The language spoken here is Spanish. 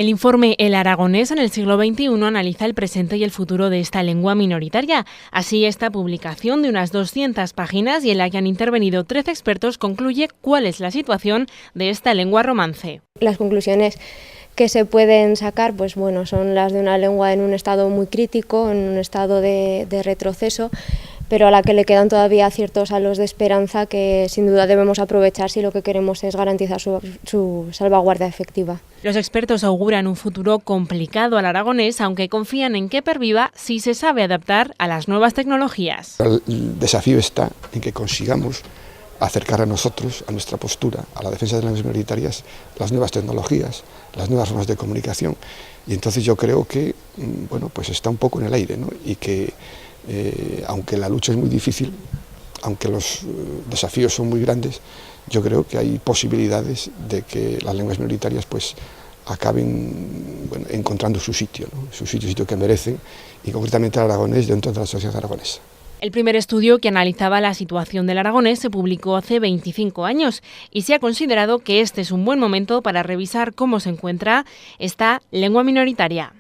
El informe El Aragonés en el siglo XXI analiza el presente y el futuro de esta lengua minoritaria. Así, esta publicación de unas 200 páginas y en la que han intervenido 13 expertos concluye cuál es la situación de esta lengua romance. Las conclusiones que se pueden sacar son las de una lengua en un estado muy crítico, en un estado de retroceso, pero a la que le quedan todavía ciertos halos de esperanza que sin duda debemos aprovechar si lo que queremos es garantizar su salvaguardia efectiva. Los expertos auguran un futuro complicado al aragonés, aunque confían en que perviva si se sabe adaptar a las nuevas tecnologías. El desafío está en que consigamos acercar a nosotros, a nuestra postura, a la defensa de las lenguas minoritarias, las nuevas tecnologías, las nuevas formas de comunicación. Y entonces yo creo que está un poco en el aire, ¿no? Y que aunque la lucha es muy difícil, aunque los desafíos son muy grandes, yo creo que hay posibilidades de que las lenguas minoritarias acaben encontrando su sitio, ¿no? Su sitio que merecen, y concretamente el aragonés dentro de la sociedad aragonesa. El primer estudio que analizaba la situación del aragonés se publicó hace 25 años y se ha considerado que este es un buen momento para revisar cómo se encuentra esta lengua minoritaria.